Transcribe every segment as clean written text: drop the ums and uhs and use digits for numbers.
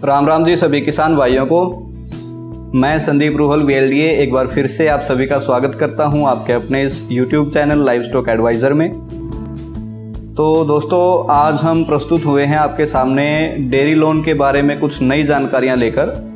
राम राम जी सभी किसान भाइयों को। मैं संदीप रूहल वीएलडीए एक बार फिर से आप सभी का स्वागत करता हूं आपके अपने इस YouTube चैनल लाइवस्टॉक एडवाइज़र में। तो दोस्तों आज हम प्रस्तुत हुए हैं आपके सामने डेयरी लोन के बारे में कुछ नई जानकारियां लेकर।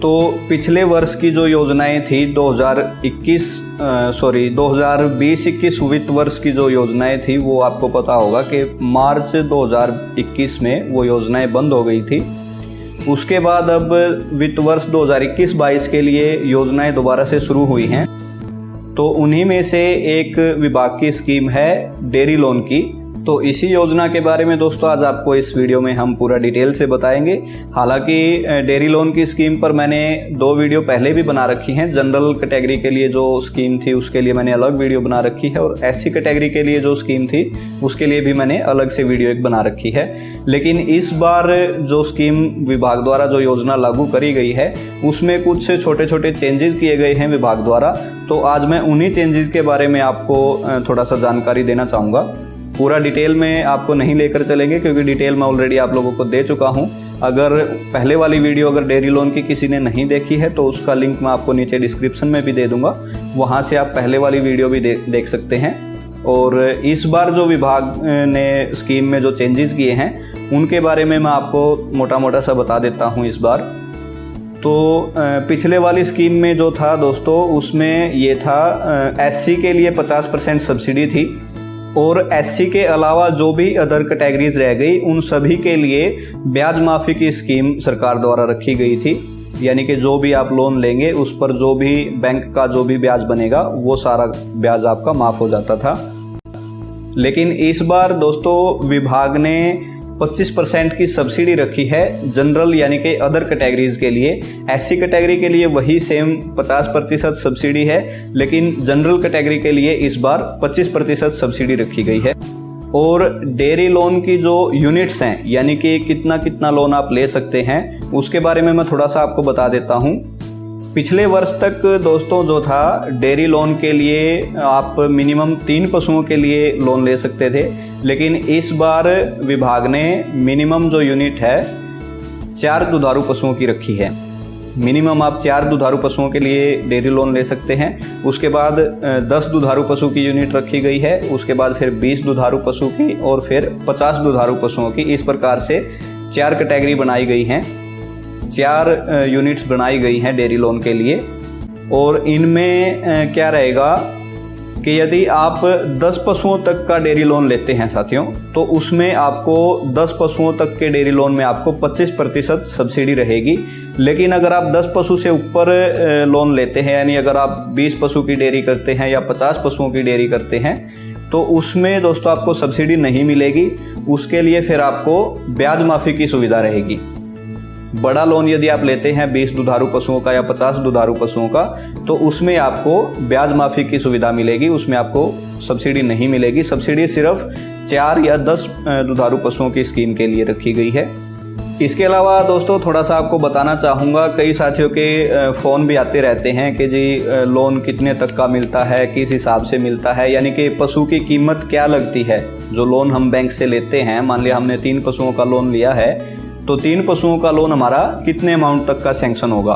तो पिछले वर्ष की जो योजनाएं थी 2020-21 वित्त वर्ष की जो योजनाएं थी वो आपको पता होगा कि मार्च 2021 में वो योजनाएं बंद हो गई थी। उसके बाद अब वित्त वर्ष 2021-22 के लिए योजनाएं दोबारा से शुरू हुई हैं। तो उन्हीं में से एक विभाग की स्कीम है डेयरी लोन की। तो इसी योजना के बारे में दोस्तों आज आपको इस वीडियो में हम पूरा डिटेल से बताएंगे। हालांकि डेयरी लोन की स्कीम पर मैंने 2 वीडियो पहले भी बना रखी हैं। जनरल कैटेगरी के लिए जो स्कीम थी उसके लिए मैंने अलग वीडियो बना रखी है और एससी कैटेगरी के लिए जो स्कीम थी उसके लिए भी मैंने अलग से वीडियो एक बना रखी है। लेकिन इस बार जो स्कीम विभाग द्वारा जो योजना लागू करी गई है उसमें कुछ छोटे छोटे चेंजेस किए गए हैं विभाग द्वारा। तो आज मैं उन्हीं चेंजेस के बारे में आपको थोड़ा सा जानकारी देना चाहूँगा। पूरा डिटेल में आपको नहीं लेकर चलेंगे क्योंकि डिटेल मैं ऑलरेडी आप लोगों को दे चुका हूं। अगर पहले वाली वीडियो अगर डेयरी लोन की किसी ने नहीं देखी है तो उसका लिंक मैं आपको नीचे डिस्क्रिप्शन में भी दे दूंगा, वहां से आप पहले वाली वीडियो भी देख सकते हैं। और इस बार जो विभाग ने स्कीम में जो चेंजेस किए हैं उनके बारे में मैं आपको मोटा मोटा सा बता देता हूँ इस बार। तो पिछले वाली स्कीम में जो था दोस्तों उसमें ये था एससी के लिए 50% सब्सिडी थी और एससी के अलावा जो भी अदर कैटेगरीज रह गई उन सभी के लिए ब्याज माफ़ी की स्कीम सरकार द्वारा रखी गई थी। यानी कि जो भी आप लोन लेंगे उस पर जो भी बैंक का जो भी ब्याज बनेगा वो सारा ब्याज आपका माफ़ हो जाता था। लेकिन इस बार दोस्तों विभाग ने 25% की सब्सिडी रखी है जनरल यानी कि अदर कैटेगरीज के लिए। एससी कैटेगरी के लिए वही सेम 50% सब्सिडी है, लेकिन जनरल कैटेगरी के लिए इस बार 25% सब्सिडी रखी गई है। और डेयरी लोन की जो यूनिट्स हैं यानी कि कितना कितना लोन आप ले सकते हैं उसके बारे में मैं थोड़ा सा आपको बता देता हूँ। पिछले वर्ष तक दोस्तों जो था डेयरी लोन के लिए आप मिनिमम 3 पशुओं के लिए लोन ले सकते थे, लेकिन इस बार विभाग ने मिनिमम जो यूनिट है 4 दुधारू पशुओं की रखी है। मिनिमम आप 4 दुधारू पशुओं के लिए डेयरी लोन ले सकते हैं। उसके बाद 10 दुधारू पशु की यूनिट रखी गई है, उसके बाद फिर 20 दुधारू पशु की और फिर 50 दुधारू पशुओं की। इस प्रकार से 4 कैटेगरी बनाई गई हैं, 4 यूनिट्स बनाई गई हैं डेयरी लोन के लिए। और इनमें क्या रहेगा कि यदि आप 10 पशुओं तक का डेयरी लोन लेते हैं साथियों तो उसमें आपको 10 पशुओं तक के डेयरी लोन में आपको 25% सब्सिडी रहेगी। लेकिन अगर आप 10 पशु से ऊपर लोन लेते हैं यानी अगर आप 20 पशु की डेयरी करते हैं या 50 पशुओं की डेयरी करते हैं तो उसमें दोस्तों आपको सब्सिडी नहीं मिलेगी। उसके लिए फिर आपको ब्याज माफ़ी की सुविधा रहेगी। बड़ा लोन यदि आप लेते हैं 20 दुधारू पशुओं का या 50 दुधारू पशुओं का तो उसमें आपको ब्याज माफ़ी की सुविधा मिलेगी, उसमें आपको सब्सिडी नहीं मिलेगी। सब्सिडी सिर्फ 4 या 10 दुधारू पशुओं की स्कीम के लिए रखी गई है। इसके अलावा दोस्तों थोड़ा सा आपको बताना चाहूँगा, कई साथियों के फ़ोन भी आते रहते हैं कि जी लोन कितने तक का मिलता है, किस हिसाब से मिलता है, यानी कि पशु की कीमत क्या लगती है। जो लोन हम बैंक से लेते हैं, मान लिया हमने 3 पशुओं का लोन लिया है तो 3 पशुओं का लोन हमारा कितने अमाउंट तक का सैंक्शन होगा,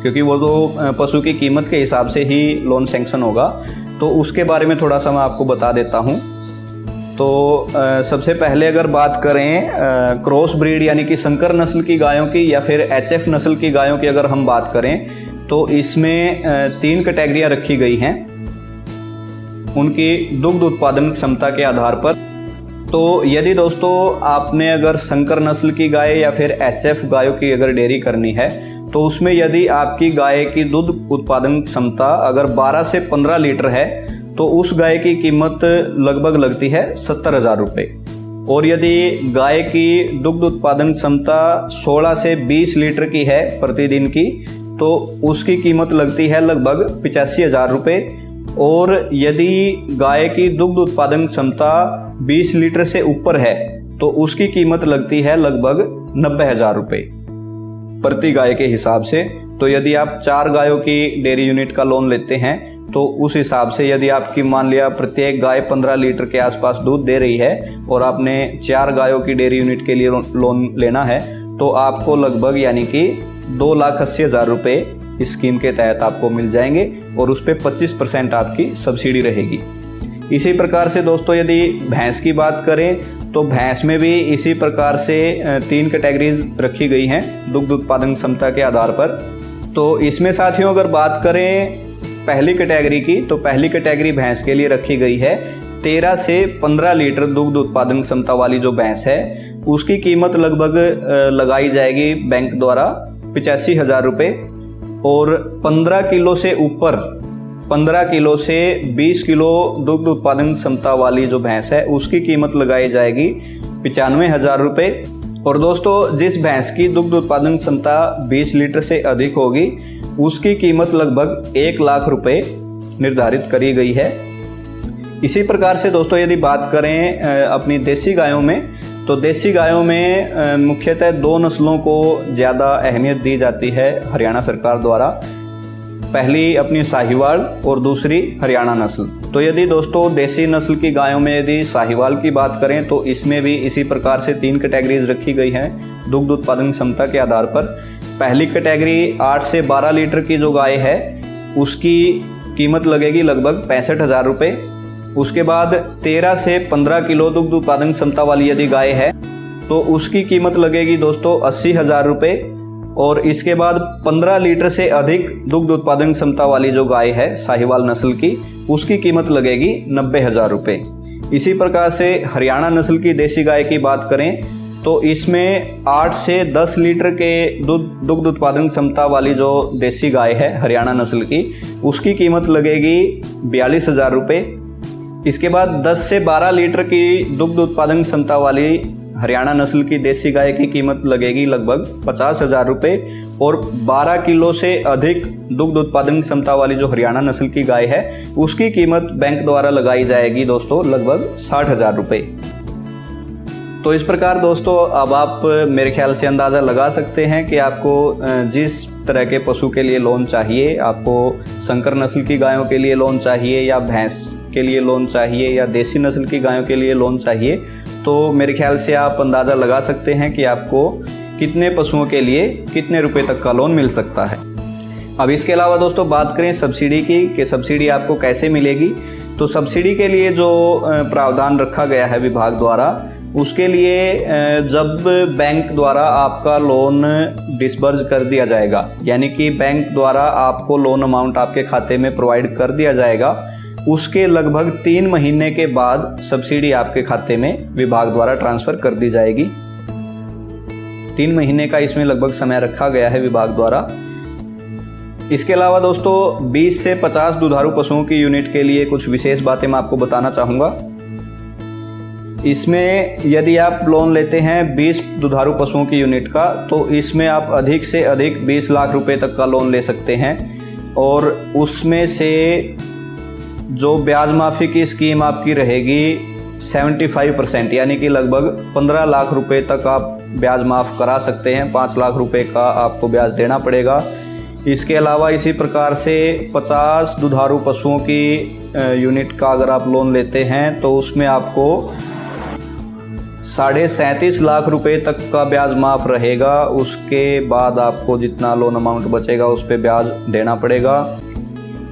क्योंकि वो तो पशु की कीमत के हिसाब से ही लोन सैंक्शन होगा। तो उसके बारे में थोड़ा सा मैं आपको बता देता हूँ। तो सबसे पहले अगर बात करें क्रॉस ब्रीड यानी कि संकर नस्ल की गायों की या फिर एचएफ नस्ल की गायों की अगर हम बात करें तो इसमें 3 कैटेगरियाँ रखी गई हैं उनकी दुग्ध उत्पादन क्षमता के आधार पर। तो यदि दोस्तों आपने अगर संकर नस्ल की गाय या फिर एचएफ गायों की अगर डेयरी करनी है तो उसमें यदि आपकी गाय की दूध उत्पादन क्षमता अगर 12 से 15 लीटर है तो उस गाय की कीमत लगभग लगती है 70,000 रुपये। और यदि गाय की दुग्ध उत्पादन क्षमता 16 से 20 लीटर की है प्रतिदिन की तो उसकी कीमत लगती है लगभग 85,000 रुपये। और यदि गाय की दुग्ध उत्पादन क्षमता 20 लीटर से ऊपर है तो उसकी कीमत लगती है लगभग 90,000 रुपये प्रति गाय के हिसाब से। तो यदि आप 4 गायों की डेयरी यूनिट का लोन लेते हैं तो उस हिसाब से यदि आपकी मान लिया प्रत्येक गाय 15 लीटर के आसपास दूध दे रही है और आपने 4 गायों की डेयरी यूनिट के लिए लोन लेना है, तो आपको लगभग यानी कि 2,80,000 रुपये इस स्कीम के तहत आपको मिल जाएंगे और उस पर 25% आपकी सब्सिडी रहेगी। इसी प्रकार से दोस्तों यदि भैंस की बात करें तो भैंस में भी इसी प्रकार से 3 कैटेगरीज रखी गई हैं दुग्ध उत्पादन क्षमता के आधार पर। तो इसमें साथियों अगर बात करें पहली कैटेगरी की, तो पहली कैटेगरी भैंस के लिए रखी गई है 13 से 15 लीटर दुग्ध उत्पादन क्षमता वाली जो भैंस है उसकी कीमत लगभग लगाई जाएगी बैंक द्वारा 85,000 रुपये, और 15 किलो से ऊपर 15 किलो से 20 किलो दुग्ध उत्पादन क्षमता वाली जो भैंस है उसकी कीमत लगाई जाएगी 95,000 रुपये। और दोस्तों जिस भैंस की दुग्ध उत्पादन क्षमता 20 लीटर से अधिक होगी उसकी कीमत लगभग 1 लाख रुपए निर्धारित करी गई है। इसी प्रकार से दोस्तों यदि बात करें अपनी देसी गायों में, तो देसी गायों में मुख्यतः 2 नस्लों को ज़्यादा अहमियत दी जाती है हरियाणा सरकार द्वारा। पहली अपनी साहिवाल और दूसरी हरियाणा नस्ल। तो यदि दोस्तों देसी नस्ल की गायों में यदि साहिवाल की बात करें तो इसमें भी इसी प्रकार से 3 कैटेगरीज रखी गई हैं दुग्ध उत्पादन क्षमता के आधार पर। पहली कैटेगरी 8 से 12 लीटर की जो गाय है उसकी कीमत लगेगी लगभग 65,000 रुपये। उसके बाद 13 से 15 किलो दुग्ध उत्पादन क्षमता वाली यदि गाय है तो उसकी कीमत लगेगी दोस्तों 80,000 रुपये। और इसके बाद 15 लीटर से अधिक दुग्ध उत्पादन क्षमता वाली जो गाय है साहिवाल नस्ल की उसकी कीमत लगेगी 90,000 रुपये। इसी प्रकार से हरियाणा नस्ल की देसी गाय की बात करें तो इसमें 8 से 10 लीटर के दुग्ध उत्पादन क्षमता वाली जो देसी गाय है हरियाणा नस्ल की उसकी कीमत लगेगी 42,000 रुपये। इसके बाद 10 से 12 लीटर की दुग्ध उत्पादन क्षमता वाली हरियाणा नस्ल की देसी गाय की कीमत लगेगी लगभग 50,000 रुपये। और 12 किलो से अधिक दुग्ध उत्पादन क्षमता वाली जो हरियाणा नस्ल की गाय है उसकी कीमत बैंक द्वारा लगाई जाएगी दोस्तों लगभग 60,000 रुपये। तो इस प्रकार दोस्तों अब आप मेरे ख्याल से अंदाज़ा लगा सकते हैं कि आपको जिस तरह के पशु के लिए लोन चाहिए, आपको संकर नस्ल की गायों के लिए लोन चाहिए या भैंस के लिए लोन चाहिए या देसी नस्ल की गायों के लिए लोन चाहिए, तो मेरे ख्याल से आप अंदाज़ा लगा सकते हैं कि आपको कितने पशुओं के लिए कितने रुपए तक का लोन मिल सकता है। अब इसके अलावा दोस्तों बात करें सब्सिडी की कि सब्सिडी आपको कैसे मिलेगी, तो सब्सिडी के लिए जो प्रावधान रखा गया है विभाग द्वारा उसके लिए जब बैंक द्वारा आपका लोन डिस्बर्ज कर दिया जाएगा, यानी कि बैंक द्वारा आपको लोन अमाउंट आपके खाते में प्रोवाइड कर दिया जाएगा, उसके लगभग 3 महीने के बाद सब्सिडी आपके खाते में विभाग द्वारा ट्रांसफ़र कर दी जाएगी। 3 महीने का इसमें लगभग समय रखा गया है विभाग द्वारा। इसके अलावा दोस्तों 20 से 50 दुधारू पशुओं की यूनिट के लिए कुछ विशेष बातें मैं आपको बताना चाहूँगा। इसमें यदि आप लोन लेते हैं 20 दुधारू पशुओं की यूनिट का, तो इसमें आप अधिक से अधिक 20 लाख रुपए तक का लोन ले सकते हैं। और उसमें से जो ब्याज माफ़ी की स्कीम आपकी रहेगी 75%, यानी कि लगभग 15 लाख रुपए तक आप ब्याज माफ़ करा सकते हैं। 5 लाख रुपए का आपको ब्याज देना पड़ेगा। इसके अलावा इसी प्रकार से 50 दुधारू पशुओं की यूनिट का अगर आप लोन लेते हैं तो उसमें आपको 37.5 लाख रुपए तक का ब्याज माफ़ रहेगा। उसके बाद आपको जितना लोन अमाउंट बचेगा उस पर ब्याज देना पड़ेगा।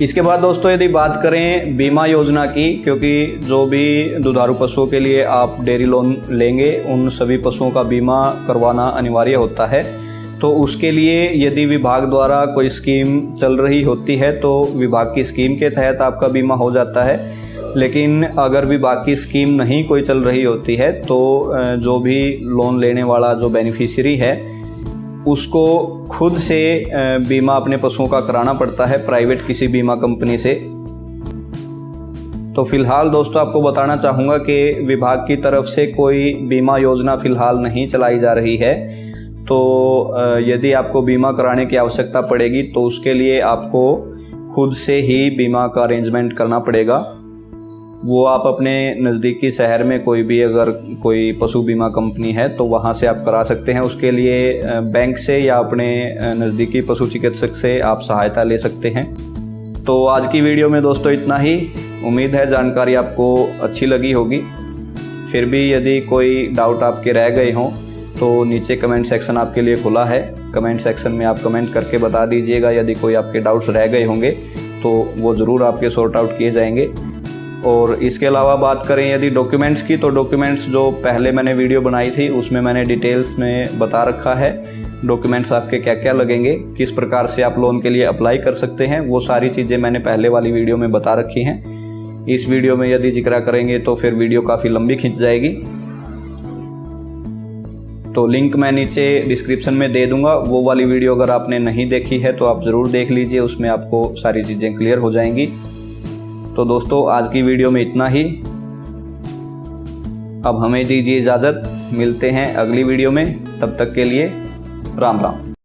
इसके बाद दोस्तों यदि बात करें बीमा योजना की, क्योंकि जो भी दुधारू पशुओं के लिए आप डेयरी लोन लेंगे उन सभी पशुओं का बीमा करवाना अनिवार्य होता है। तो उसके लिए यदि विभाग द्वारा कोई स्कीम चल रही होती है तो विभाग की स्कीम के तहत आपका बीमा हो जाता है। लेकिन अगर विभाग की स्कीम नहीं कोई चल रही होती है तो जो भी लोन लेने वाला जो बेनिफिशियरी है उसको खुद से बीमा अपने पशुओं का कराना पड़ता है प्राइवेट किसी बीमा कंपनी से। तो फिलहाल दोस्तों आपको बताना चाहूँगा कि विभाग की तरफ से कोई बीमा योजना फ़िलहाल नहीं चलाई जा रही है। तो यदि आपको बीमा कराने की आवश्यकता पड़ेगी तो उसके लिए आपको खुद से ही बीमा का अरेंजमेंट करना पड़ेगा। वो आप अपने नज़दीकी शहर में कोई भी अगर कोई पशु बीमा कंपनी है तो वहाँ से आप करा सकते हैं। उसके लिए बैंक से या अपने नज़दीकी पशु चिकित्सक से आप सहायता ले सकते हैं। तो आज की वीडियो में दोस्तों इतना ही। उम्मीद है जानकारी आपको अच्छी लगी होगी। फिर भी यदि कोई डाउट आपके रह गए हों तो नीचे कमेंट सेक्शन आपके लिए खुला है। कमेंट सेक्शन में आप कमेंट करके बता दीजिएगा। यदि कोई आपके डाउट्स रह गए होंगे तो वो ज़रूर आपके सॉर्ट आउट किए जाएंगे। और इसके अलावा बात करें यदि डॉक्यूमेंट्स की, तो डॉक्यूमेंट्स जो पहले मैंने वीडियो बनाई थी उसमें मैंने डिटेल्स में बता रखा है डॉक्यूमेंट्स आपके क्या क्या लगेंगे, किस प्रकार से आप लोन के लिए अप्लाई कर सकते हैं। वो सारी चीज़ें मैंने पहले वाली वीडियो में बता रखी हैं। इस वीडियो में यदि जिक्र करेंगे तो फिर वीडियो काफ़ी लंबी खिंच जाएगी। तो लिंक मैं नीचे डिस्क्रिप्शन में दे दूंगा। वो वाली वीडियो अगर आपने नहीं देखी है तो आप ज़रूर देख लीजिए, उसमें आपको सारी चीज़ें क्लियर हो जाएंगी। तो दोस्तों आज की वीडियो में इतना ही। अब हमें दीजिए इजाज़त, मिलते हैं अगली वीडियो में। तब तक के लिए राम राम।